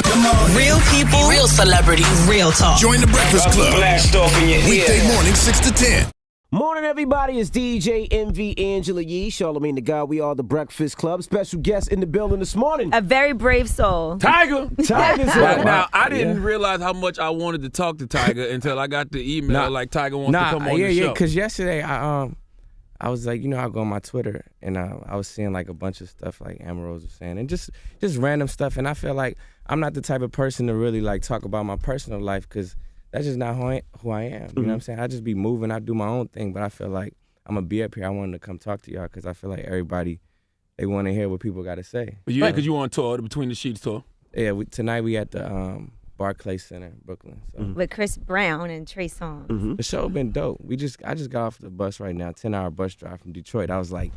Come on. Real people, real celebrities, real talk. Join the Breakfast Club. Blast off in your ear. Weekday morning, 6 to 10. Morning, everybody. It's DJ MV Angela Yee, Charlamagne the God. We are the Breakfast Club. Special guest in the building this morning. A very brave soul. Tyga. Tyga's here. Now, I didn't realize how much I wanted to talk to Tyga until I got the email like Tyga wants to come on the show. Yeah, because yesterday I was like, I go on my Twitter and I was seeing like a bunch of stuff like Amber Rose was saying and just random stuff. And I feel like I'm not the type of person to really like talk about my personal life because that's just not who I am. You know what I'm saying? I just be moving. I do my own thing. But I feel like I'm going to be up here. I wanted to come talk to y'all because I feel like everybody, they want to hear what people got to say. Because you on tour, the Between the Sheets tour. Yeah, tonight we at the Barclays Center in Brooklyn. So. With Chris Brown and Trey Songz. The show been dope. I just got off the bus right now, 10-hour bus drive from Detroit. I was like,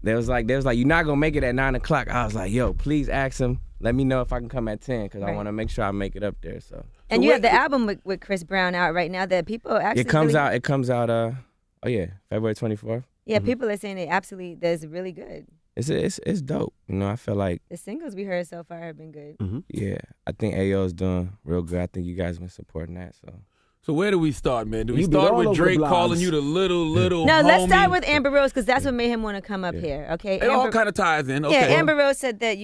they was like, you're not going to make it at 9 o'clock. I was like, yo, please ask him. Let me know if I can come at 10 because I want to make sure I make it up there. So. And you have the album with Chris Brown out right now that people actually It comes out February 24th. Yeah, people are saying that's really good. It's dope. I feel like the singles we heard so far have been good. Yeah, I think Ayo's doing real good. I think you guys have been supporting that. So where do we start, man? Do we start with Drake calling you the little No, homie? let's start with Amber Rose because that's what made him want to come up here. Okay, It all kind of ties in. Okay. Yeah, Amber Rose said that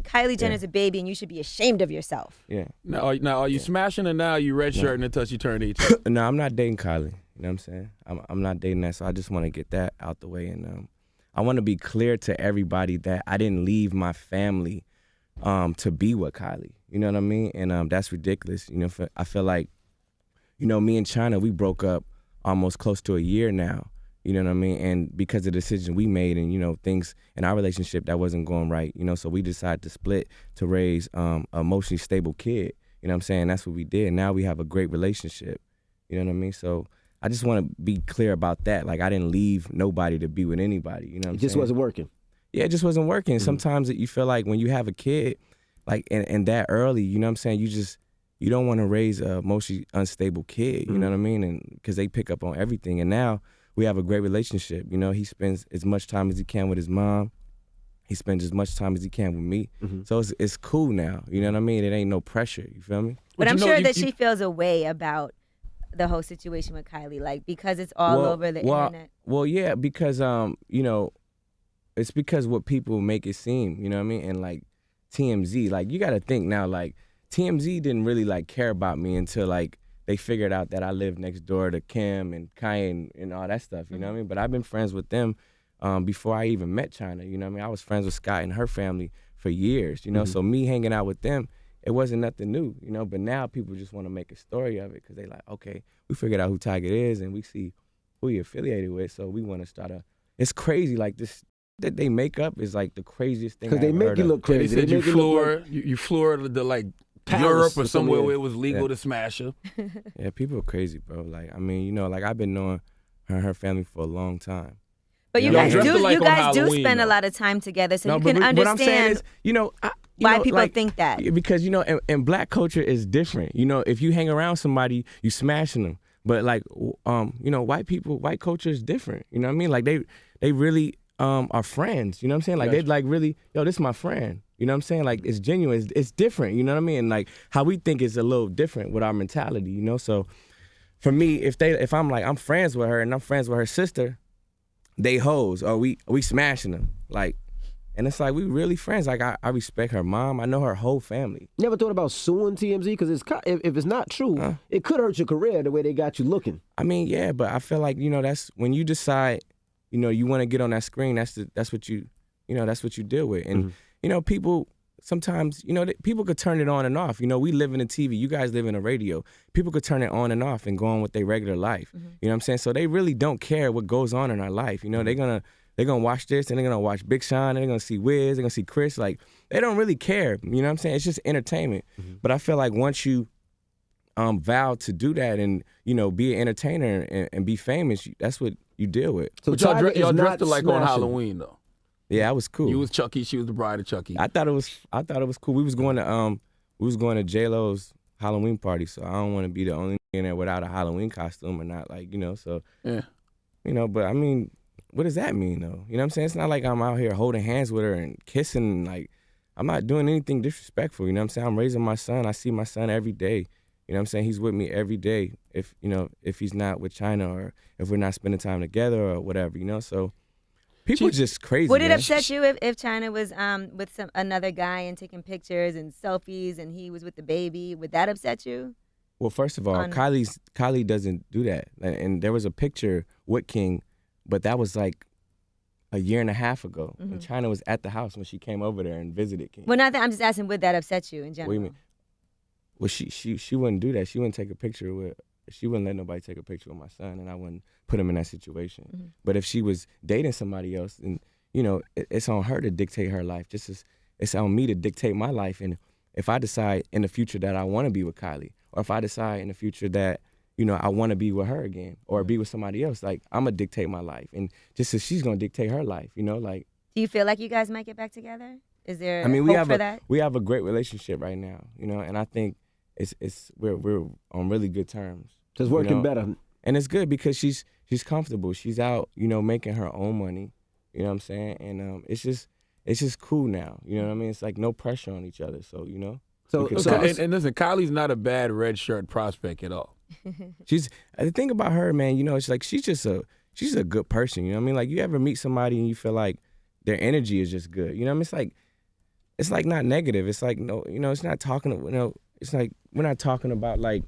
Kylie Jenner's a baby and you should be ashamed of yourself. Yeah. Now are you smashing her now? Are you redshirting until she turned 18? No, I'm not dating Kylie. You know what I'm saying? I'm not dating that, so I just want to get that out the way. And I want to be clear to everybody that I didn't leave my family to be with Kylie. You know what I mean? And that's ridiculous. I feel like, me and China, we broke up almost close to a year now. You know what I mean? And because of the decision we made and, things in our relationship that wasn't going right, so we decided to split to raise an emotionally stable kid. You know what I'm saying? That's what we did. Now we have a great relationship. You know what I mean? So I just want to be clear about that. Like, I didn't leave nobody to be with anybody. You know what I'm saying? It just wasn't working. Yeah, it just wasn't working. Sometimes you feel like when you have a kid, like, and that early, you know what I'm saying? You don't want to raise a emotionally unstable kid, you know what I mean? And because they pick up on everything. And now we have a great relationship. He spends as much time as he can with his mom. He spends as much time as he can with me. So it's cool now. You know what I mean? It ain't no pressure. You feel me? But I'm sure that she feels a way about the whole situation with Kylie, like because it's all over the internet. Well, yeah, because it's because what people make it seem. You know what I mean? And like TMZ, like you got to think now, like. TMZ didn't really like care about me until like they figured out that I lived next door to Kim and Kanye and all that stuff, you know what I mean? But I've been friends with them before I even met China, you know what I mean? I was friends with Scott and her family for years, so me hanging out with them, it wasn't nothing new, but now people just want to make a story of it because they like, okay, we figured out who Tyga is and we see who he affiliated with, so we want to start it's crazy, like this that they make up is like the craziest thing. Because they make you look crazy. They said you flew her to like Europe or somewhere where it was legal to smash her. Yeah, people are crazy, bro. Like, I mean, like I've been knowing her and her family for a long time. But you guys do spend a lot of time together, so you can understand. What I'm saying is, why people think that. Because and black culture is different. If you hang around somebody, you smashing them. But like, white culture is different. You know what I mean? Like they really are friends. You know what I'm saying? Like they like really, this is my friend. You know what I'm saying? Like, it's genuine. It's different. You know what I mean? And like how we think is a little different with our mentality. So for me, if I'm like I'm friends with her and I'm friends with her sister, they hoes or we smashing them. Like, and it's like we really friends. Like I respect her mom. I know her whole family. Never thought about suing TMZ because if it's not true, it could hurt your career the way they got you looking. I mean, yeah, but I feel like that's when you decide, you want to get on that screen. That's what you deal with. And people sometimes, people could turn it on and off. We live in a TV. You guys live in a radio. People could turn it on and off and go on with their regular life. You know what I'm saying? So they really don't care what goes on in our life. They're gonna watch this and they're gonna watch Big Sean and they're gonna see Wiz, they're gonna see Chris. Like, they don't really care. You know what I'm saying? It's just entertainment. But I feel like once you vow to do that and, be an entertainer and be famous, that's what you deal with. So but y'all dressed alike on Halloween though. Yeah, that was cool. You was Chucky, she was the bride of Chucky. I thought it was cool. We was going to J-Lo's Halloween party, so I don't want to be the only in there without a Halloween costume or not, like, so yeah. But I mean, what does that mean though? You know what I'm saying? It's not like I'm out here holding hands with her and kissing, like I'm not doing anything disrespectful. You know what I'm saying? I'm raising my son. I see my son every day. You know what I'm saying? He's with me every day. If he's not with China or if we're not spending time together or whatever, so people are just crazy. Would it upset you if China was with another guy and taking pictures and selfies and he was with the baby? Would that upset you? Well, first of all, Kylie doesn't do that. And there was a picture with King, but that was like a year and a half ago. And China was at the house when she came over there and visited King. Well, I'm just asking, would that upset you in general? What do you mean? Well, she wouldn't do that. She wouldn't take a picture with. She wouldn't let nobody take a picture with my son, and I wouldn't put him in that situation. But if she was dating somebody else, then it's on her to dictate her life. Just as it's on me to dictate my life. And if I decide in the future that I want to be with Kylie, or if I decide in the future that I want to be with her again, or be with somebody else, like I'm gonna dictate my life, and just as she's gonna dictate her life, like. Do you feel like you guys might get back together? Is there hope for that? We have a great relationship right now, and I think we're on really good terms. It's working better. And it's good because she's comfortable. She's out, making her own money. You know what I'm saying? And it's just cool now. You know what I mean? It's like no pressure on each other. So, So listen, Kylie's not a bad red shirt prospect at all. The thing about her, man, it's like she's a good person. You know what I mean? Like you ever meet somebody and you feel like their energy is just good. You know what I mean? It's like not negative. It's like no, it's not talking. It's like we're not talking about like,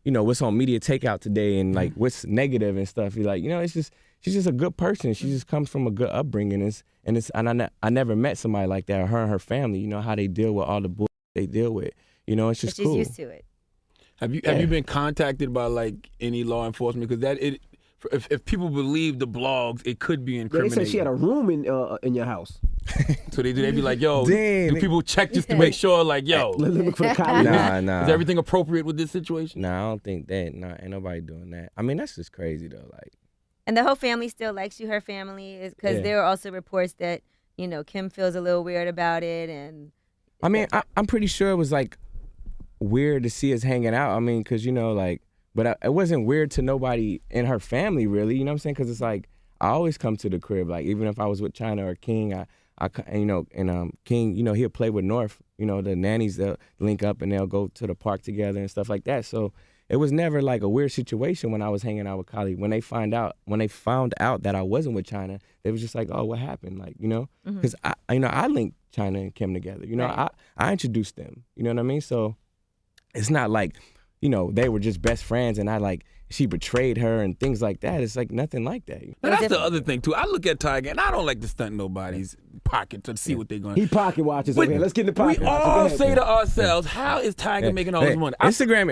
what's on media takeout today and like what's negative and stuff. You're like, it's just she's just a good person. She just comes from a good upbringing. And I never met somebody like that. Or her and her family. How they deal with all the bull they deal with. It's just cool. She's used to it. Have you been contacted by like any law enforcement? Because if people believe the blogs, it could be incriminating. They said she had a room in your house. So they be like, yo, do people check just to make sure, like, yo, look for Kylie. Nah. Is everything appropriate with this situation? Nah, I don't think that. Nah, ain't nobody doing that. I mean, that's just crazy though. Like, and the whole family still likes you. Her family is because there are also reports that Kim feels a little weird about it, and I mean, I'm pretty sure it was like weird to see us hanging out. I mean, because but it wasn't weird to nobody in her family, really. You know what I'm saying? Because it's like I always come to the crib. Like even if I was with China or King, King, he'll play with North. The nannies, they'll link up and they'll go to the park together and stuff like that. So it was never like a weird situation when I was hanging out with Kylie. When they found out that I wasn't with China, they was just like, oh, what happened? Like, because I linked China and Kim together. Right. I introduced them. You know what I mean? So it's not like, they were just best friends and she betrayed her and things like that. It's like nothing like that. Now, that's the other thing, too. I look at Tyga, and I don't like to stunt nobody's pocket to see what they're going to do. He pocket watches over here. Let's get in the pocket. We all say to ourselves, how is Tyga making all this money? Instagram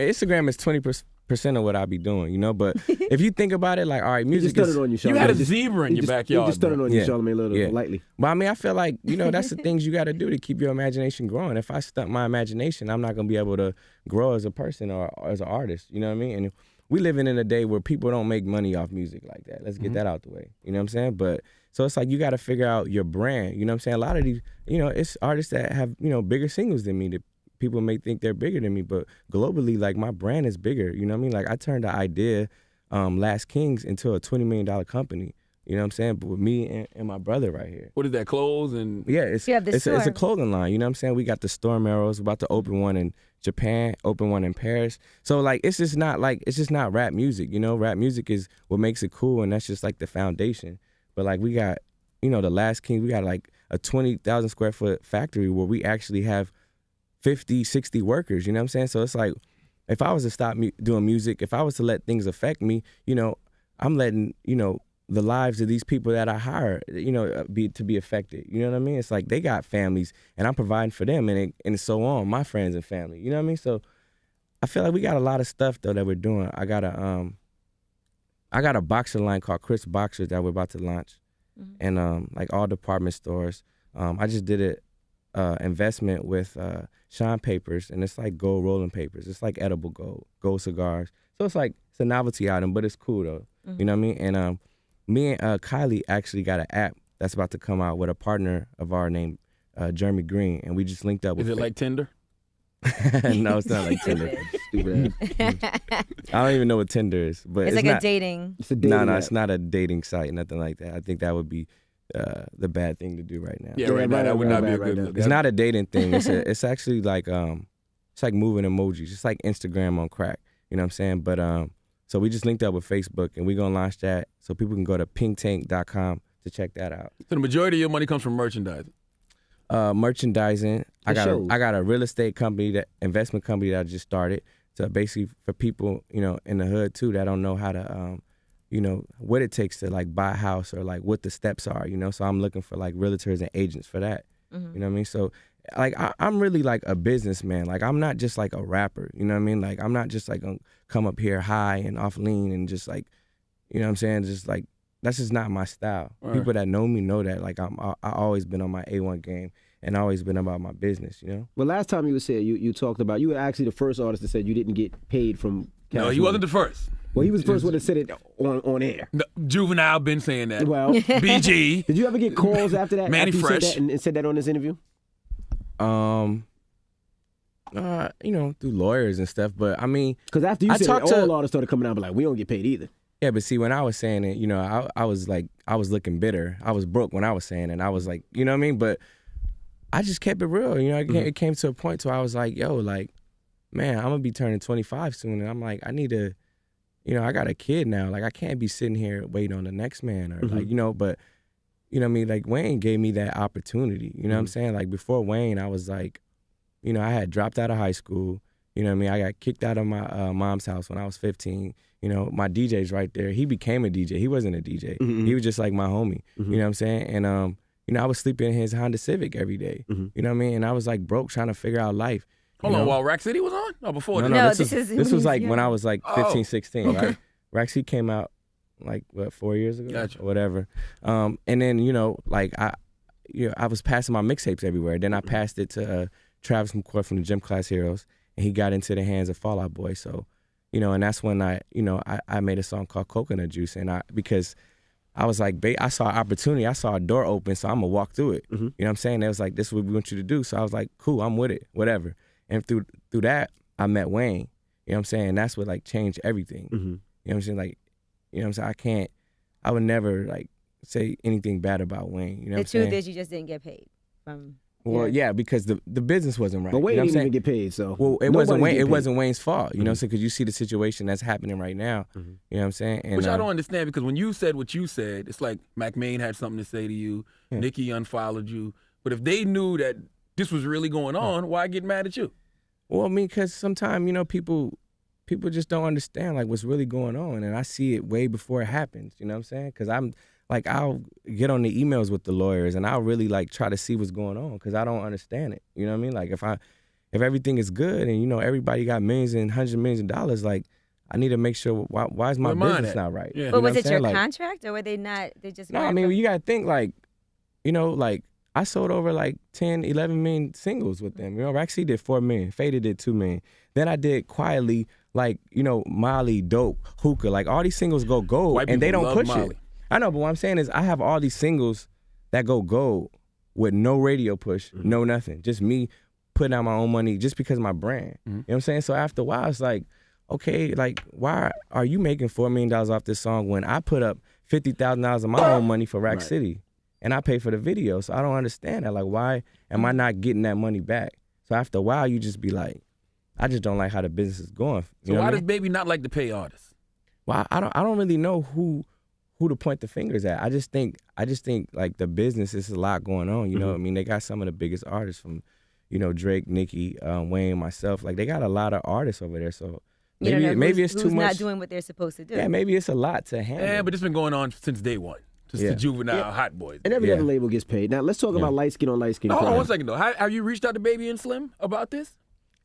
is 20% of what I be doing, But if you think about it, like, all right, music is... On you, you had a zebra in your backyard. You just stunted on you, Charlamagne, a little lightly. But I mean, I feel like, that's the things you got to do to keep your imagination growing. If I stunt my imagination, I'm not going to be able to grow as a person or as an artist, you know what I mean? And we living in a day where people don't make money off music like that. Let's get that out the way. You know what I'm saying? But so it's like you got to figure out your brand. You know what I'm saying? A lot of these, it's artists that have, bigger singles than me that people may think they're bigger than me, but globally, like my brand is bigger. You know what I mean? Like I turned the idea, Last Kings, into a $20 million company. You know what I'm saying? But with me and my brother right here. What is that, clothes? And yeah, it's a clothing line. You know what I'm saying? We got the Storm Arrows, about to open one in Japan, open one in Paris. So like it's just not rap music, Rap music is what makes it cool, and that's just like the foundation. But like we got, the Last King, we got like a 20,000 square foot factory where we actually have 50, 60 workers, you know what I'm saying? So it's like if I was to stop doing music, if I was to let things affect me, I'm letting, the lives of these people that I hire, to be affected. You know what I mean? It's like they got families, and I'm providing for them, and so on, my friends and family. You know what I mean? So I feel like we got a lot of stuff though that we're doing. I got a boxer line called Chris Boxers that we're about to launch, and like all department stores. I just did an investment with Sean Papers, and it's like gold rolling papers. It's like edible gold cigars. So it's a novelty item, but it's cool though. You know what I mean? And me and Kylie actually got an app that's about to come out with a partner of ours named Jeremy Green, and we just linked up with Is it like Tinder? No, it's not like Tinder. Stupid ass. I don't even know what Tinder is. But it's like not, a dating. It's a dating app. It's not a dating site, nothing like that. I think that would be the bad thing to do right now. Yeah, right now that would not be a good look. It's not a dating thing. It's actually like it's like moving emojis. It's like Instagram on crack. You know what I'm saying? But so we just linked up with Facebook, and we're gonna launch that so people can go to pinktank.com to check that out. So the majority of your money comes from merchandising. Merchandising. I got a real estate company, investment company that I just started. So basically for people, you know, in the hood too that don't know how to you know, what it takes to like buy a house or like what the steps are, you know. So I'm looking for like realtors and agents for that. Mm-hmm. You know what I mean? So like I'm really like a businessman. Like I'm not just like a rapper. You know what I mean? Like I'm not just like gonna come up here high and off lean and just like, you know what I'm saying? Just like that's just not my style. Right. People that know me know that. Like I always been on my A1 game and always been about my business. You know. Well, last time you were saying you talked about you were actually the first artist that said you didn't get paid from. No, he wasn't the first. Well, he was the first one to say it on air. No, Juvenile been saying that. Well, BG. Did you ever get calls after that? Manny after Fresh. Said that and said that on this interview? You know, through lawyers and stuff. But I mean, because after you said it, all artists started coming out, but like we don't get paid either. Yeah, but see, when I was saying it, you know, I was like, I was looking bitter. I was broke when I was saying it. And I was like, you know what I mean? But I just kept it real. You know, it came to a point where I was like, yo, like, man, I'm gonna be turning 25 soon, and I'm like, I need to. You know, I got a kid now. Like, I can't be sitting here waiting on the next man or like, you know, but, you know what I mean? Like, Wayne gave me that opportunity. You know what I'm saying? Like, before Wayne, I was like, you know, I had dropped out of high school. You know what I mean? I got kicked out of my mom's house when I was 15. You know, my DJ's right there. He became a DJ. He wasn't a DJ. He was just like my homie. You know what I'm saying? And, you know, I was sleeping in his Honda Civic every day. You know what I mean? And I was like broke trying to figure out life. Hold on, while Rack City was on? Oh, before that? No, this was like when I was like 15, 16, right? Rack City came out like, what, 4 years ago? Gotcha. Or whatever. And then, you know, like I was passing my mixtapes everywhere. Then I passed it to Travis McCoy from the Gym Class Heroes, and he got into the hands of Fall Out Boy. So, you know, and that's when I made a song called Coconut Juice, and because I was like, I saw an opportunity, I saw a door open, so I'm gonna walk through it. You know what I'm saying? They was like, this is what we want you to do. So I was like, cool, I'm with it, whatever. And through that, I met Wayne. You know what I'm saying? That's what like changed everything. You know what I'm saying? Like, you know what I'm saying? I would never like say anything bad about Wayne. You know what I'm saying? The truth is you just didn't get paid from. Well, yeah, because the business wasn't right. But Wayne you know didn't even get paid, so. Well, it wasn't Wayne. It wasn't Wayne's fault. You know what I'm saying? Because you see the situation that's happening right now. You know what I'm saying? And, which I don't understand, because when you said what you said, it's like McMain had something to say to you. Nicki unfollowed you. But if they knew that this was really going on, why get mad at you? Well, I mean, because sometimes, you know, people just don't understand, like, what's really going on. And I see it way before it happens, you know what I'm saying? Because I'm, like, I'll get on the emails with the lawyers, and I'll really, like, try to see what's going on, because I don't understand it, you know what I mean? Like, if everything is good and, you know, everybody got millions and hundreds of millions of dollars, like, I need to make sure, why is my business not right? Yeah. But was it your contract, or were they not, they just... No, I mean, you got to think, like, you know, like, I sold over like 10, 11 million singles with them. You know, Rack City did 4 million, Faded did 2 million. Then I did Quietly, like, you know, Molly, Dope, Hookah, like all these singles go gold. White and they don't push Molly. it. I know, but what I'm saying is I have all these singles that go gold with no radio push, no nothing. Just me putting out my own money just because of my brand. You know what I'm saying? So after a while, it's like, okay, like, why are you making $4 million off this song when I put up $50,000 of my own money for Rack City? And I pay for the video, so I don't understand that. Like, why am I not getting that money back? So after a while, you just be like, I just don't like how the business is going. So why does Baby not like to pay artists? Well, I don't really know who to point the fingers at. I just think like the business is a lot going on. You know what I mean? They got some of the biggest artists from, you know, Drake, Nicki, Wayne, myself. Like, they got a lot of artists over there. So maybe it's too much. Who's not doing what they're supposed to do? Yeah, maybe it's a lot to handle. Yeah, but it's been going on since day one. Just the Juvenile hot boys. And every other label gets paid. Now, let's talk about light skin on light skin. Hold on 1 second, though. Have you reached out to Baby and Slim about this?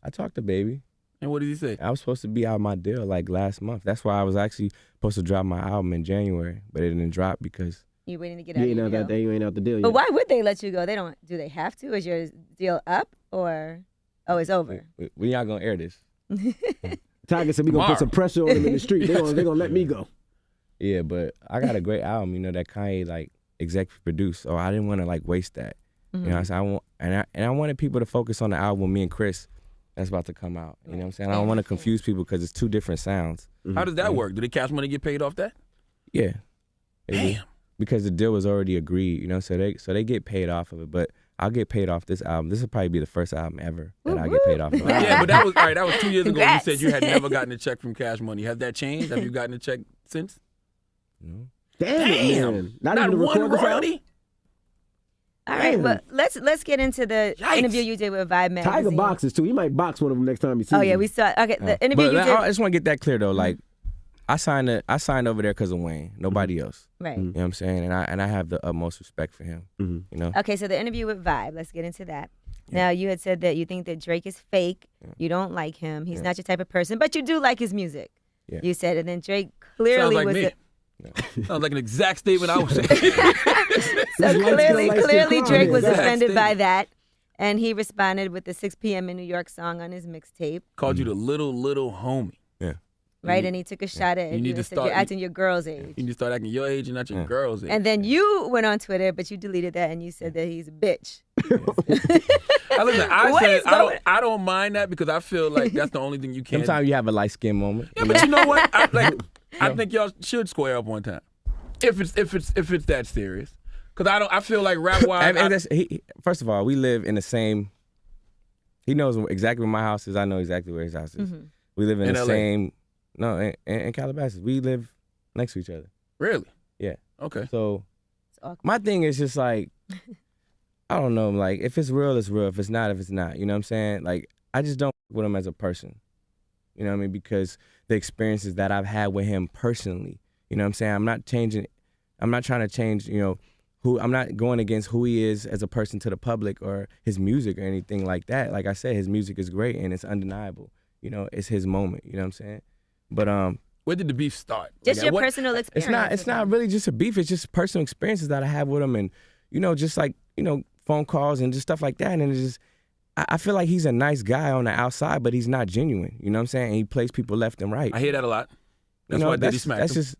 I talked to Baby. And what did he say? I was supposed to be out my deal like last month. That's why I was actually supposed to drop my album in January, but it didn't drop because you waiting to get out. You ain't out the deal yet. But why would they let you go? They don't. Do they have to? Is your deal up or it's over? We're not gonna air this. Tyga said we gonna put some pressure on them in the street. They gonna let me go. Yeah, but I got a great album, you know, that Kanye like executive produced, so I didn't want to like waste that. You know, so I wanted people to focus on the album, me and Chris, that's about to come out. You know what I'm saying? I don't want to confuse people because it's two different sounds. How does that work? Do the cash money get paid off that? Yeah. Damn. because the deal was already agreed, you know, so they get paid off of it. But I'll get paid off this album. This will probably be the first album ever that I get paid off of. Yeah, but that was all right. That was 2 years ago. Congrats. You said you had never gotten a check from Cash Money. Has that changed? Have you gotten a check since? No. Damn. Man. Not even one record this royalty. album? All right, well, let's get into the Yikes. interview you did with Vibe magazine. Tyga boxes too. He might box one of them next time he sees Oh yeah, him. we saw. Okay, the interview But you did. I just want to get that clear though. Like, I signed over there because of Wayne. Nobody else. Right. You know what I'm saying? And I have the utmost respect for him. You know. Okay, so the interview with Vibe. Let's get into that. Now, you had said that you think that Drake is fake. You don't like him. He's not your type of person, but you do like his music. Yeah. You said, and then Drake clearly Sounds like was. me. Sounds like an exact statement I was saying. So clearly Drake was Exact offended by statement. that, and he responded with the 6 p.m. in New York song on his mixtape, Called you the little homie. Yeah. right? And he took a shot at you you need and to said, start- you're acting your girl's age. You need to start acting your age and not your girl's age. And then you went on Twitter, but you deleted that and you said that he's a bitch. Listen, What is going- I don't mind that because I feel like that's the only thing you can. Sometimes you have a light skin moment. Yeah, but you know what? I think y'all should square up one time. If it's that serious. Cause I feel like rap wise. First of all, we live in the same. He knows exactly where my house is. I know exactly where his house is. We live in the LA. same. No, in Calabasas, we live next to each other. Really? Yeah. Okay. So awkward. my thing is just like, I don't know. Like if it's real, it's real. If it's not, it's not. You know what I'm saying? Like I just don't fuck with him as a person. You know what I mean? Because the experiences that I've had with him personally. You know what I'm saying? I'm not changing. I'm not trying to change. You know. I'm not going against who he is as a person to the public or his music or anything like that. Like I said, his music is great and it's undeniable. You know, it's his moment. You know what I'm saying? But where did the beef start? Just Like, your what- personal experience. it's not really just a beef. It's just personal experiences that I have with him, and you know, just like phone calls and just stuff like that. And it's just I feel like he's a nice guy on the outside, but he's not genuine. You know what I'm saying? And he plays people left and right. I hear that a lot. That's You know, why Diddy smacked that's him. just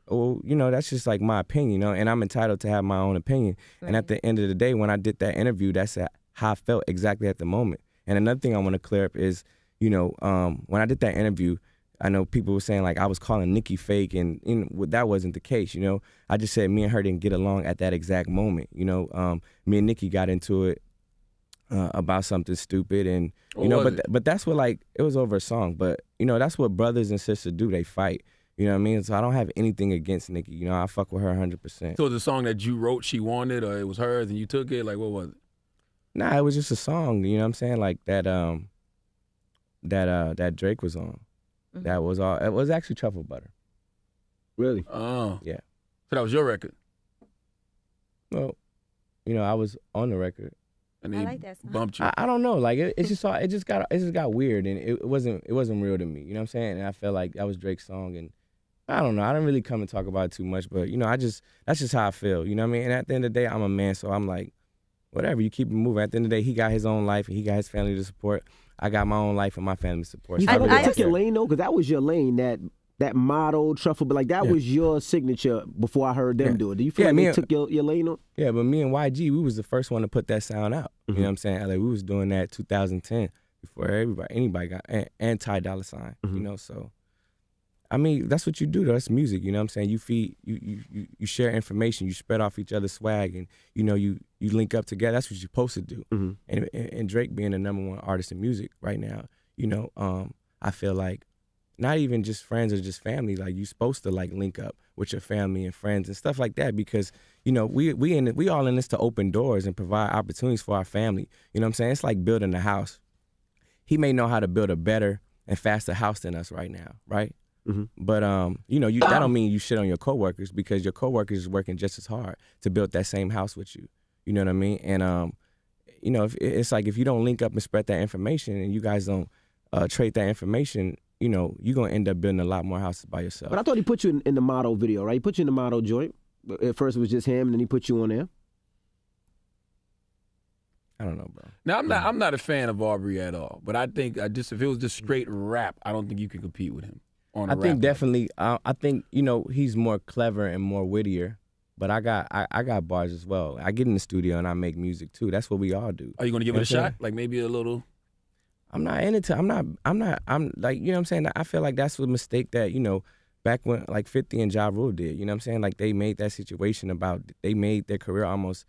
well, that's just like my opinion, and I'm entitled to have my own opinion. And at the end of the day, when I did that interview, that's how I felt exactly at the moment. And another thing I want to clear up is, when I did that interview, I know people were saying like I was calling Nicki fake, and that wasn't the case. I just said me and her didn't get along at that exact moment. Me and Nicki got into it about something stupid, and but that's what it was over a song. But that's what brothers and sisters do. They fight. You know what I mean? So I don't have anything against Nicki. I fuck with her 100%. So it was a song that you wrote, she wanted, or it was hers and you took it? Like, what was it? Nah, it was just a song. You know what I'm saying? Like that that Drake was on. Mm-hmm. That was all. It was actually Truffle Butter. Really? Oh. Yeah. So that was your record? Well, I was on the record. And I they like that song. bumped you. I don't know. Like it just got weird, and it wasn't real to me. You know what I'm saying? And I felt like that was Drake's song, and I don't know. I didn't really come and talk about it too much, but that's just how I feel. You know what I mean? And at the end of the day, I'm a man, so I'm like, whatever. You keep it moving. At the end of the day, he got his own life, and he got his family to support. I got my own life and my family to support. You So I feel like really you don't took your care. lane though, because that was your lane. That motto truffle, but that was your signature before I heard them do it. Do you feel like they took your lane on? Yeah, but me and YG, we was the first one to put that sound out. You know what I'm saying? Like we was doing that 2010 before anybody got and Ty Dolla $ign. So I mean that's what you do though. That's music. You know what I'm saying? You feed you share information. You spread off each other's swag, and you link up together. That's what you're supposed to do. And Drake being the #1 artist in music right now, I feel like not even just friends or just family. Like you're supposed to link up with your family and friends and stuff like that, because we all in this to open doors and provide opportunities for our family. You know what I'm saying? It's like building a house. He may know how to build a better and faster house than us right now, right? But that don't mean you shit on your coworkers, because your coworkers is working just as hard to build that same house with you. You know what I mean? And it's like if you don't link up and spread that information, and you guys don't trade that information, you're gonna end up building a lot more houses by yourself. But I thought he put you in the motto video, right? He put you in the motto joint. At first it was just him, and then he put you on there. I don't know, bro. Now I'm not a fan of Aubrey at all, but I think if it was just straight rap, I don't think you can compete with him on a I rap think level. definitely. I think he's more clever and more wittier. But I got bars as well. I get in the studio and I make music too. That's what we all do. Are you gonna give it a shot? Like maybe a little. I'm not in it. I'm like, you know what I'm saying? I feel like that's a mistake that, back when like 50 and Ja Rule did. You know what I'm saying? Like they made that situation about, they made their career almost,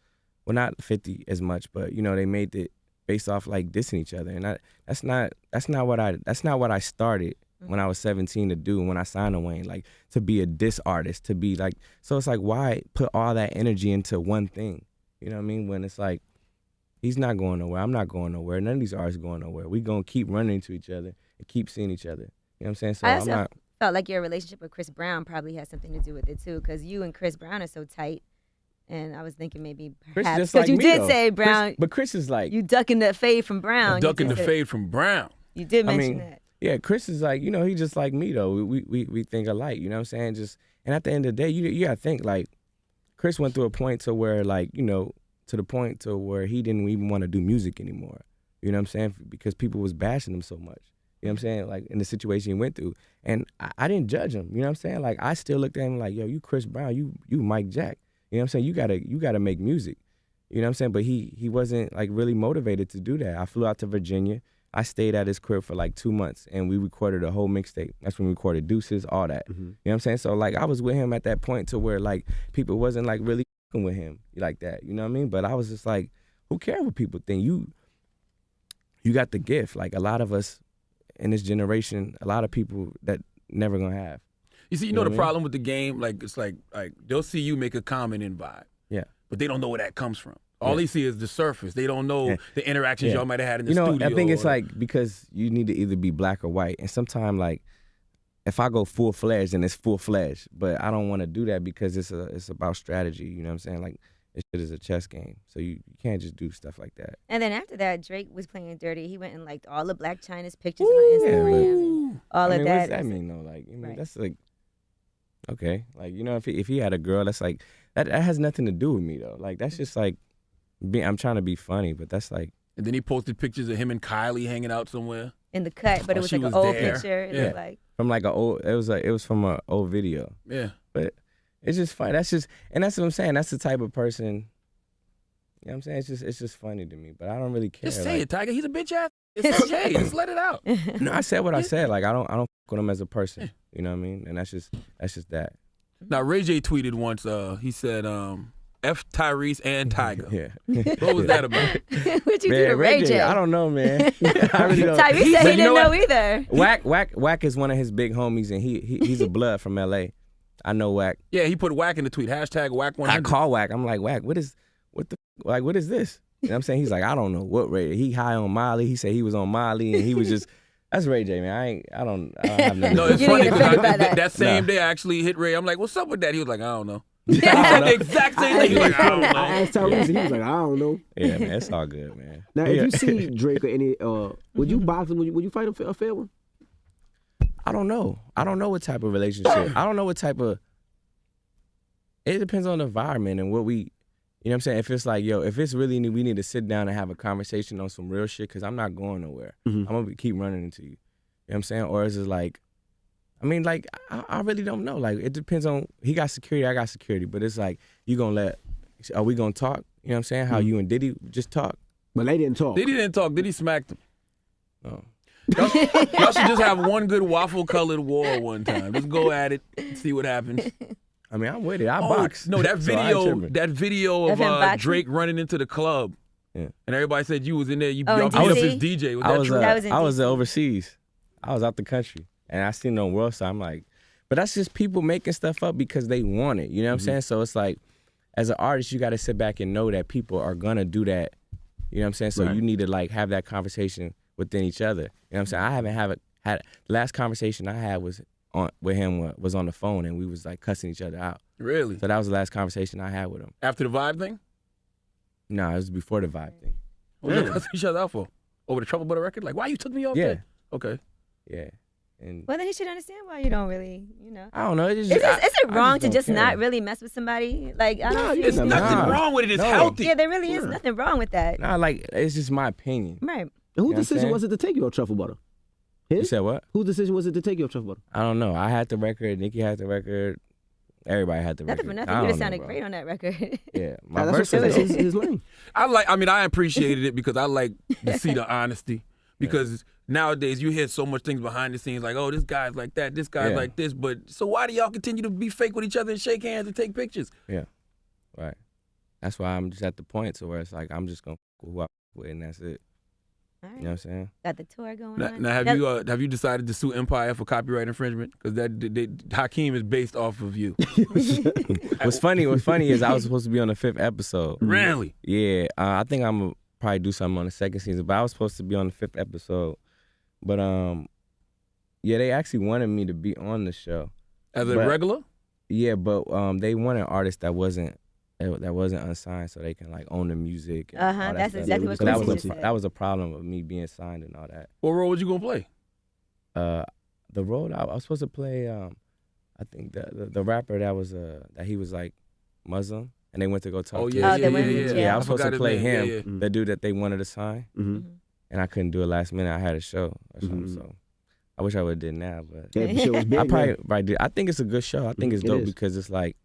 well, not 50 as much, but you know, they made it based off like dissing each other. And that's not what I started when I was 17 to do when I signed to Wayne, like to be a diss artist, to be like, so it's like, why put all that energy into one thing? You know what I mean? When it's like, he's not going nowhere, I'm not going nowhere, none of these artists are going nowhere. We gonna keep running into each other and keep seeing each other. You know what I'm saying? So I also felt like your relationship with Chris Brown probably has something to do with it too, because you and Chris Brown are so tight. And I was thinking maybe perhaps because you did say Brown, but Chris is like, you ducking the fade from Brown. Ducking the fade from Brown. You did mention that. Yeah, Chris is like, you know, he just like me though. We think alike. You know what I'm saying? Just, and at the end of the day, you gotta think like, Chris went through a point to where like, you know, to the point to where he didn't even want to do music anymore. You know what I'm saying? Because people was bashing him so much. You know what I'm saying? Like in the situation he went through. And I didn't judge him. You know what I'm saying? Like I still looked at him like, yo, you Chris Brown, you Mike Jack. You know what I'm saying? You gotta make music. You know what I'm saying? But he wasn't like really motivated to do that. I flew out to Virginia. I stayed at his crib for like 2 months and we recorded a whole mixtape. That's when we recorded Deuces, all that. You know what I'm saying? So like I was with him at that point to where like people wasn't like really with him like that. You know what I mean? But I was just like, who cares what people think? You got the gift. Like a lot of us in this generation, a lot of people that never gonna have. You see, you know the problem with the game, like it's like they'll see you make a comment and vibe. Yeah. But they don't know where that comes from. All they see is the surface. They don't know the interactions y'all might have had in the studio. I think it's like because you need to either be black or white. And sometimes like if I go full-fledged, then it's full-fledged. But I don't want to do that because it's about strategy. You know what I'm saying? Like this shit is a chess game. So you can't just do stuff like that. And then after that, Drake was playing dirty. He went and liked all of Blac Chyna's pictures on Instagram. All of that. What does that mean though? Like, I mean, that's like, okay. Like, you know, if he had a girl, that's like, that has nothing to do with me though. Like, that's just like, I'm trying to be funny, but that's like. And then he posted pictures of him and Kylie hanging out somewhere. In the cut, but it was like an old picture. It looked like. From like it was from an old video. Yeah. But it's just funny. That's what I'm saying. That's the type of person, you know what I'm saying? It's just funny to me, but I don't really care. Just say it, Tyga. He's a bitch ass. It's okay. Just let it out. No, I said what I said. Like I don't fuck with him as a person. You know what I mean? And that's just that. Now Ray J tweeted once. He said, "F Tyrese and Tyga." Yeah. What was that about? What'd you do to Ray J? I don't know, man. I really don't. Tyrese said he didn't know either. Wack is one of his big homies, and he's a blood from L.A. I know Wack. Yeah, he put Wack in the tweet. Hashtag Wack100. I call Wack. I'm like, Wack, what is this? You know what I'm saying? He's like, I don't know what Ray. He high on Molly. He said he was on Molly, and he was just. That's Ray J, man. I don't have nothing. No, it's funny because that same day I actually hit Ray. I'm like, what's up with that? He was like, I don't know. He said the exact same thing. He was like, I don't know. I asked Tyrese, he was like, I don't know. Yeah, man, it's all good, man. Now, if you see Drake or any, would you box him? Would you fight a fair one? I don't know. I don't know what type of relationship. I don't know what type of. It depends on the environment and what we, you know what I'm saying? If it's like, yo, if it's really, we need to sit down and have a conversation on some real shit, because I'm not going nowhere. I'm going to keep running into you. You know what I'm saying? Or is it like, I mean, like, I really don't know. Like, it depends on, he got security, I got security. But it's like, are we going to talk? You know what I'm saying? How you and Diddy just talk? But they didn't talk. Diddy didn't talk. Diddy smacked him. Oh. Y'all should just have one good waffle-colored war one time. Just go at it, see what happens. I mean, I'm with it. I box. No, that video of Drake running into the club, and everybody said you was in there. Y'all beat up his DJ. Was that true? I was overseas. I was out the country, and I seen it on World Star. I'm like, but that's just people making stuff up because they want it. You know what I'm saying? So it's like, as an artist, you got to sit back and know that people are gonna do that. You know what I'm saying? So you need to like have that conversation within each other. You know what I'm saying? I haven't had the last conversation I had was with him was on the phone, and we was like cussing each other out. Really? So that was the last conversation I had with him. After the Vibe thing? No, it was before the Vibe thing. What did you cuss each other out for? Over the Trouble Butter record? Like, why you took me off there? Okay. Yeah. And well, then he should understand why you don't really, I don't know. Is it wrong to just not really mess with somebody? Like, I don't see there's nothing wrong with it. It's healthy. Yeah, there really is nothing wrong with that. Nah, like, it's just my opinion. Right. Whose decision was it to take you off Truffle Butter? His? You said what? Whose decision was it to take you off Truffle Butter? I don't know. I had the record. Nicki had the record. Everybody had the record. Nothing for nothing. You just sounded great on that record. Yeah. My verse is his lane. I appreciated it because I like to see the honesty. Because nowadays you hear so much things behind the scenes like, oh, this guy's like that, this guy's like this. But so why do y'all continue to be fake with each other and shake hands and take pictures? Yeah, right. That's why I'm just at the point to where it's like I'm just gonna who I with and that's it. All right. You know what I'm saying? Got the tour going on. Now, have you decided to sue Empire for copyright infringement? Because Hakeem is based off of you. What's funny is I was supposed to be on the 5th episode. Really? Yeah. I think I'm gonna probably do something on the 2nd season, but I was supposed to be on the 5th episode. But yeah, they actually wanted me to be on the show as a regular. Yeah, but they wanted artists that wasn't unsigned, so they can like own the music. And all that that's stuff. exactly what so that was a problem of me being signed and all that. What role was you gonna play? The role I was supposed to play, I think the rapper that he was like Muslim, and they went to go talk to him. Yeah, I was supposed to play him, the dude that they wanted to sign, and I couldn't do it last minute. I had a show or something, so I wish I would have did now, but the show was big, I probably did. I think it's a good show. I think it's dope because it's like,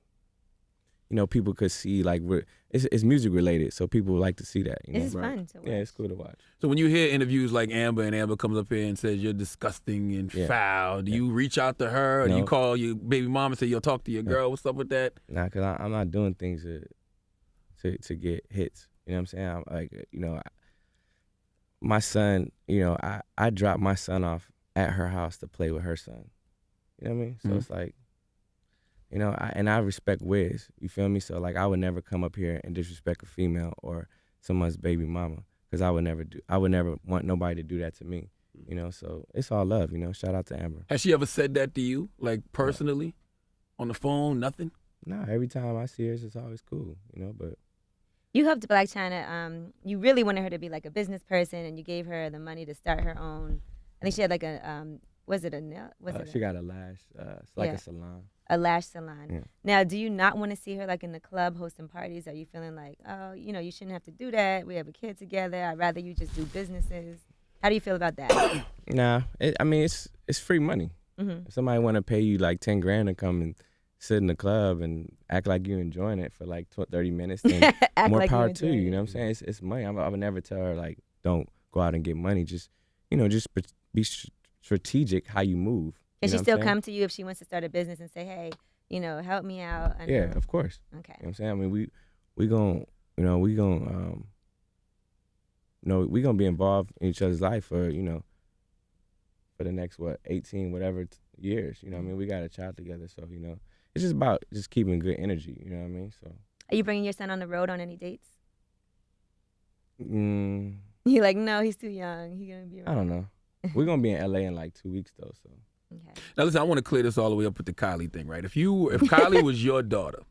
you know, people could see like it's music related, so people would like to see that. You know? It's fun to watch. Yeah, it's cool to watch. So when you hear interviews like Amber, and Amber comes up here and says you're disgusting and foul, do you reach out to her, or do you call your baby mom and say you'll talk to your girl? What's up with that? Nah, because I'm not doing things to get hits. You know what I'm saying? I'm like, you know, my son, you know, I dropped my son off at her house to play with her son. You know what I mean? So it's like, you know, I respect Wiz. You feel me? So like, I would never come up here and disrespect a female or someone's baby mama, because I would never want nobody to do that to me. You know, so it's all love. You know, shout out to Amber. Has she ever said that to you, like personally, on the phone? Nothing. Nah, every time I see her, it's always cool. You know, but you helped Blac Chyna. You really wanted her to be like a business person, and you gave her the money to start her own. I think she had like a was it a nail? She got a lash. It's like a salon. A lash salon. Yeah. Now, do you not want to see her like in the club hosting parties? Are you feeling like, oh, you know, you shouldn't have to do that. We have a kid together. I'd rather you just do businesses. How do you feel about that? Nah, I mean it's free money. If somebody want to pay you like 10 grand to come and sit in the club and act like you're enjoying it for like 30 minutes, then more like power to you. You know what I'm saying? It's money. I would never tell her like, don't go out and get money. Just, you know, just be strategic how you move. Can she still come to you if she wants to start a business and say, hey, you know, help me out? Yeah, of course. Okay. You know what I'm saying? I mean, we gonna be involved in each other's life for, you know, for the next 18 years. You know what I mean? We got a child together, so, you know, it's just about just keeping good energy. You know what I mean? So. Are you bringing your son on the road on any dates? You're like, no, he's too young. He's gonna be around. I don't know. We're gonna be in LA in like 2 weeks though, so. Okay. Now listen, I want to clear this all the way up with the Kylie thing, right? If Kylie was your daughter,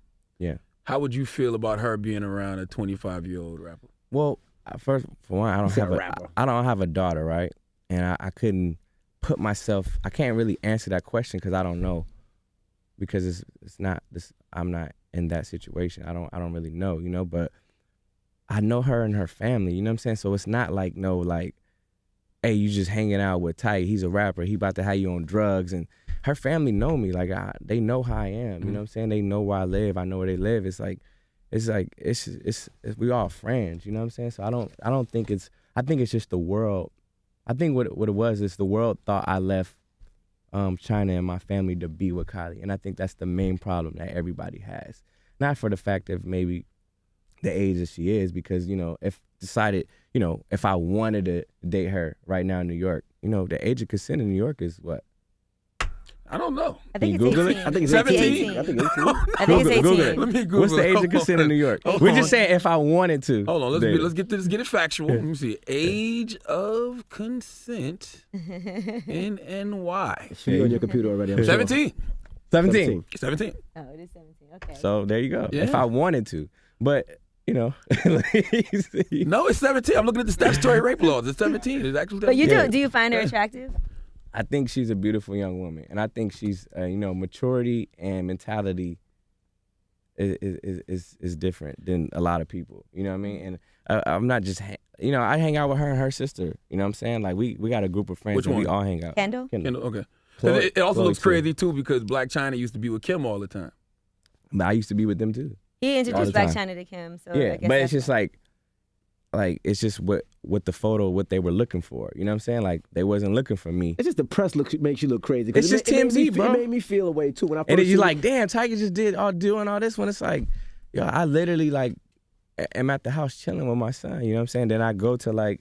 how would you feel about her being around a 25-year-old rapper? Well, first for one, I don't have a daughter, right? And I couldn't put myself. I can't really answer that question because I don't know, because it's not this. I'm not in that situation. I don't really know, you know. But I know her and her family. You know what I'm saying? So it's not like hey, you just hanging out with Tyga. He's a rapper. He about to have you on drugs. And her family know me. Like, they know how I am. You know what I'm saying? They know where I live. I know where they live. It's we all friends. You know what I'm saying? So I don't think it's. I think it's just the world. I think what it was is the world thought I left Chyna and my family to be with Kylie, and I think that's the main problem that everybody has. Not for the fact of maybe the age that she is, because, you know, if I wanted to date her right now in New York, you know, the age of consent in New York is what? I don't know. I think it's 18. I think it's 17. I think it's 18. I think it's 18. Google it. Let me Google What's the age of consent in New York? We're just saying if I wanted to. Hold on, let's get it factual. Let me see. Age of consent in NY. You're on your computer already. I'm 17. Sure. 17. 17. Oh, it is 17. Okay. So there you go. Yeah. If I wanted to. But, you know. No, it's 17. I'm looking at the statutory rape laws. It's 17. It's actually 17. But you do you find her attractive? I think she's a beautiful young woman, and I think she's, you know, maturity and mentality is different than a lot of people. You know what I mean? And I'm not just, you know, I hang out with her and her sister. You know what I'm saying? Like we got a group of friends. Which one? We all hang out. Kendall? Okay. Chloe, it also Chloe looks crazy too because Blac Chyna used to be with Kim all the time. But I used to be with them too. He introduced All Blac the Chyna to Kim. So Yeah, I guess but it's just like like it's just what the photo, what they were looking for. You know what I'm saying? Like they wasn't looking for me. It's just the press makes you look crazy. It's just TMZ, bro. It made me feel away too when I first. And then you like, damn, Tyga just doing all this. When it's like, yo, I literally like am at the house chilling with my son. You know what I'm saying? Then I go to like,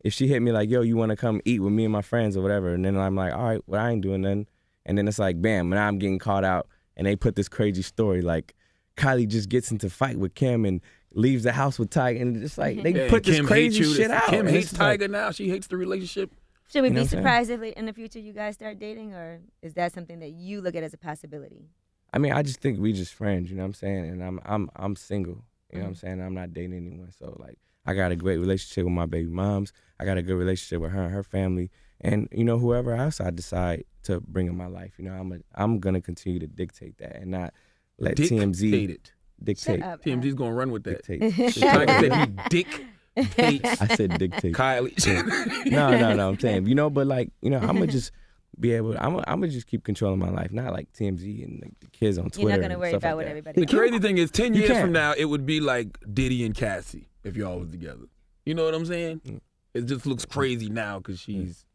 if she hit me like, yo, you want to come eat with me and my friends or whatever, and then I'm like, all right, well I ain't doing nothing. And then it's like, bam, now I'm getting caught out, and they put this crazy story like, Kylie just gets into fight with Kim and leaves the house with Tyga, and it's like they put this crazy shit out. Kim hates Tyga now. She hates the relationship. Should we be surprised if in the future you guys start dating, or is that something that you look at as a possibility? I mean, I just think we just friends. You know what I'm saying? And I'm single. You know what I'm saying? I'm not dating anyone. So like, I got a great relationship with my baby moms. I got a good relationship with her and her family, and you know, whoever else I decide to bring in my life, you know, I'm gonna continue to dictate that and not let TMZ dictate. Shut up, TMZ's gonna run with that. Tyga said he dictates. I said dictate. Kylie. No. I'm saying, you know, but like, you know, I'm gonna just be able. I'm gonna just keep controlling my life, not like TMZ and like, the kids on Twitter. You're not gonna worry about like what that. everybody. The crazy thing is, 10 years from now, it would be like Diddy and Cassie if y'all was together. You know what I'm saying? It just looks crazy now because she's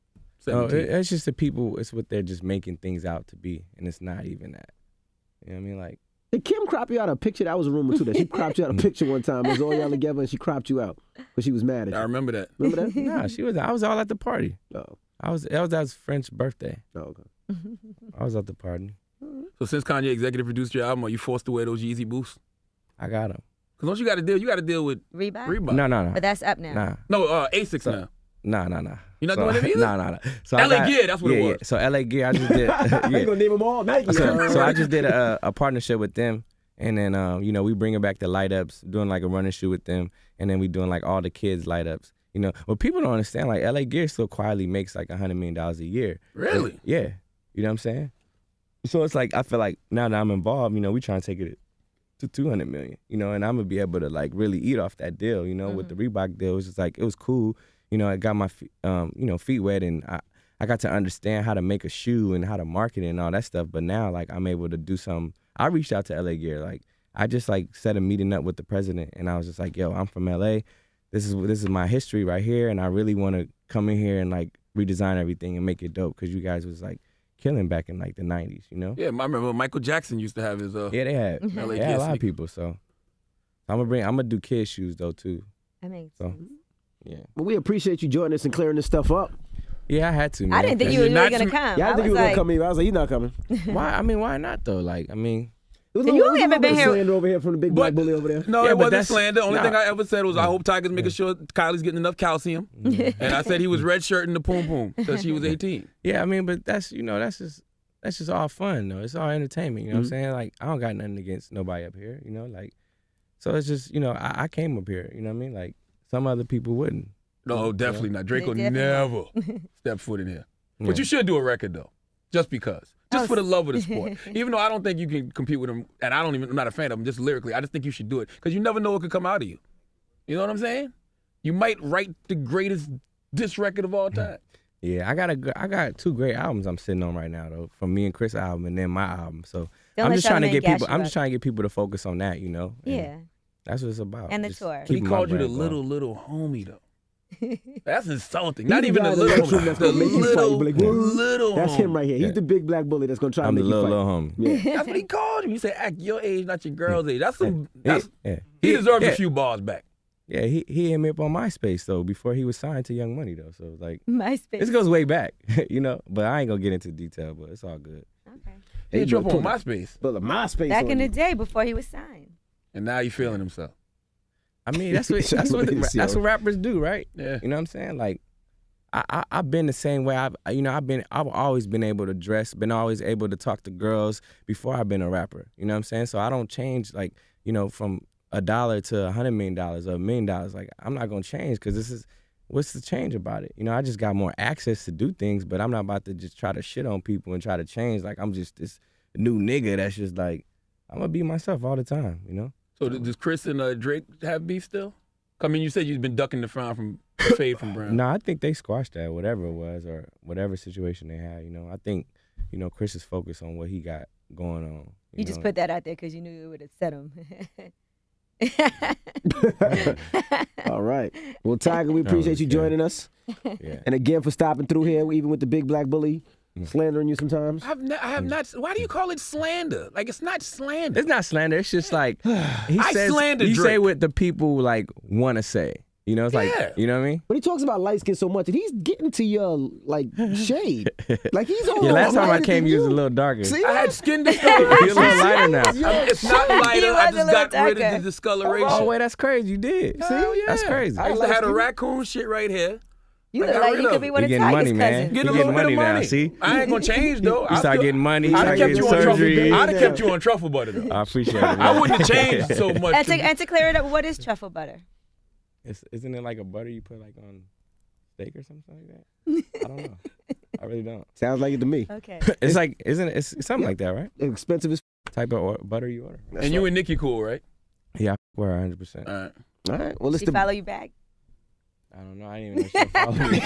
17. It's just the people. It's what they're just making things out to be, and it's not even that. You know what I mean? Like. Did Kim crop you out a picture? That was a rumor too. That she cropped you out a picture one time. It was all y'all together, and she cropped you out because she was mad at you. I remember that. Remember that? Nah, I was all at the party. Oh. That was our friend's birthday. Oh, okay. I was at the party. So since Kanye executive produced your album, are you forced to wear those Yeezy boots? I got them. Because don't you got to deal with Reebok? No. But that's up now. Nah. No, Asics now. Nah. You're not doing it either? Nah. So LA Gear, that's what it was. Yeah. So LA Gear, I just did. I ain't gonna name them all. Nike. So I just did a partnership with them, and then you know, we bringing back the light ups, doing like a running shoe with them, and then we doing like all the kids light ups. You know, but people don't understand, like LA Gear still quietly makes like $100 million a year. Really? Yeah. You know what I'm saying? So it's like, I feel like now that I'm involved, you know, we trying to take it to 200 million, you know, and I'm gonna be able to like really eat off that deal, you know, with the Reebok deal. It's just like, it was cool. You know, I got my, you know, feet wet, and I got to understand how to make a shoe and how to market it and all that stuff. But now, like, I'm able to do something. I reached out to LA Gear. Like, I just like set a meeting up with the president, and I was just like, yo, I'm from LA. This is my history right here, and I really want to come in here and like redesign everything and make it dope, because you guys was like killing back in like the 90s, you know? Yeah, I remember Michael Jackson used to have his Yeah, they had. LA They had a lot of sneakers. people, so I'm gonna do kids shoes though too. That makes So sense. yeah. Well, we appreciate you joining us and clearing this stuff up. Yeah, I had to, man. I didn't think you were really gonna come. Yeah, I didn't think you were was gonna come either. I was like, you're not coming. Why? I mean, why not though? Like, I mean, It was You a little haven't been bit of here- slander over here from the big black bully over there. No, Yeah, it but wasn't that's- slander. The only nah. thing I ever said was, I hope Tyga's making sure Kylie's getting enough calcium. And I said he was redshirting the poom poom till she was 18. yeah, I mean, but that's, you know, that's just all fun though. It's all entertainment. You know what I'm saying? Like, I don't got nothing against nobody up here. You know, like, so it's just, you know, I came up here. You know what I mean? Like, some other people wouldn't. No, definitely not. Drake will They definitely never step foot in here. Yeah. But you should do a record though, just because. Just for the love of the sport. Even though I don't think you can compete with him, and I'm not a fan of him, just lyrically, I just think you should do it. Because you never know what could come out of you. You know what I'm saying? You might write the greatest diss record of all time. Yeah, I got 2 great albums I'm sitting on right now though, from me and Chris' album and then my album. So Don't I'm let just trying to Charlamagne get gas people. you I'm up. just trying to get people to focus on that. You know. And Yeah. that's what it's about. And the Just tour. But he keeping my called you the brand going. little homie though. That's insulting. He's Not the even guy the in little next room homie. that's The gonna make you fight. little, Be like, "Woo." little That's homie. him right here. He's Yeah. the big black bully that's gonna try I'm to the make you little fight. homie. Yeah. That's what he called you. He said, act your age, not your girl's age. That's some. Yeah. He deserves yeah. a few bars back. Yeah, he hit me up on MySpace though before he was signed to Young Money though. So it's like, MySpace. this goes way back, you know. But I ain't gonna get into detail. But it's all good. Okay. He hit you up put on a- MySpace, But MySpace Back on in the you. day before he was signed. and now he's feeling himself. I mean, that's what that's what rappers do, right? Yeah. You know what I'm saying? Like, I've been the same way. I've always been able to dress, been always able to talk to girls before I've been a rapper. You know what I'm saying? So I don't change, like, you know, from $1 to $100 million or $1 million. Like, I'm not gonna change, because what's the change about it? You know, I just got more access to do things, but I'm not about to just try to shit on people and try to change. Like, I'm just this new nigga that's just like, I'm gonna be myself all the time. You know? So does Chris and Drake have beef still? I mean, you said you've been ducking the frown from Fade from Brown. No, I think they squashed that, whatever it was, or whatever situation they had. You know, I think, you know, Chris is focused on what he got going on. You just know? put that out there because you knew it would upset him. All right. Well, Tyga, we appreciate you joining us. Yeah. And again, for stopping through here, even with the big black bully slandering you sometimes. I have not. Why do you call it slander? Like, it's not slander. It's not slander. It's just like he slander You Drake. say what the people like want to say. You know, it's like, you know what I mean? But he talks about light skin so much, and he's getting to your shade. Like he's on. Yeah, last time I lighter came, than you was a you. little darker. See, I had skin discoloration. You're a little lighter now. It's not lighter. You I was a just little got rid darker. of the discoloration. Oh, wait, that's crazy. You did. Hell yeah. That's crazy. I used to have a raccoon shit right here. You I look got like rid you of could be it. one You of getting Tyga's money, man. cousins. Get a You little getting bit of money now, money. see? I ain't gonna change though. You start getting money. You I'd start have kept getting you on truffle. surgery. I'd have kept you on truffle butter though. I appreciate it, man. I wouldn't have changed so much. And to clear it up, what is truffle butter? Isn't it like a butter you put like on steak or something like that? I don't know. I really don't. Sounds like it to me. Okay. It's like, isn't it? It's something like that, right? Expensive as. Type of butter you order. And you and Nicki cool, right? Yeah, we're 100%. All right. All right. Well, it's She the. follow you back? I don't know. I didn't even know she followed me.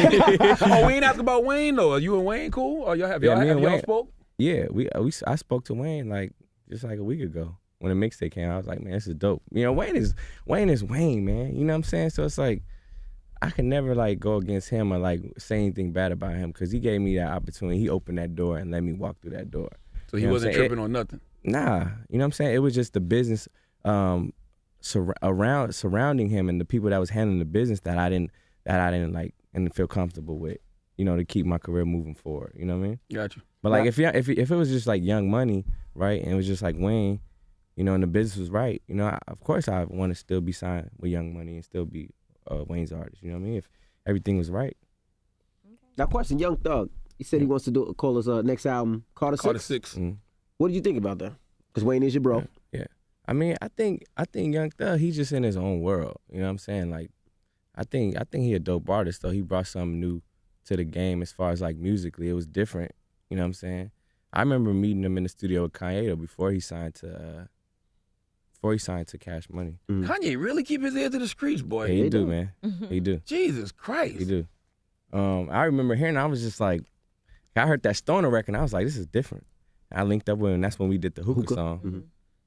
Oh, we ain't asked about Wayne though. Are you and Wayne cool? Or y'all have Yeah, y'all, me have and y'all Wayne. spoke? Yeah, I spoke to Wayne like just like a week ago when the mixtape came. I was like, man, this is dope. You know, Wayne is Wayne, man. You know what I'm saying? So it's like I can never like go against him or like say anything bad about him because he gave me that opportunity. He opened that door and let me walk through that door. So he wasn't tripping on nothing. Nah, you know what I'm saying? It was just the business surrounding him and the people that was handling the business that I didn't like and feel comfortable with, you know, to keep my career moving forward. You know what I mean? Gotcha. But like if it was just like Young Money, right, and it was just like Wayne, you know, and the business was right, you know, of course I want to still be signed with Young Money and still be Wayne's artist. You know what I mean? If everything was right. Now, question, Young Thug. He said he wants to call his next album Carter 6. Carter 6. Mm-hmm. What do you think about that? Because Wayne is your bro. Yeah. I mean, I think Young Thug, he's just in his own world. You know what I'm saying? Like, I think he a dope artist though. He brought something new to the game as far as like musically. It was different. You know what I'm saying? I remember meeting him in the studio with Kanye though, before he signed to Cash Money. Kanye really keep his ear to the streets, boy. Yeah, he do, man. He do. Jesus Christ. He do. I remember hearing, I was just like, I heard that Stoner record, and I was like, this is different. I linked up with him, and that's when we did the Hookah song. Mm-hmm.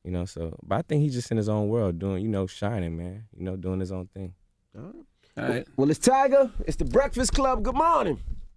You know, so, but I think he's just in his own world doing, you know, shining, man. You know, doing his own thing. All right. Well, it's Tyga. It's the Breakfast Club. Good morning.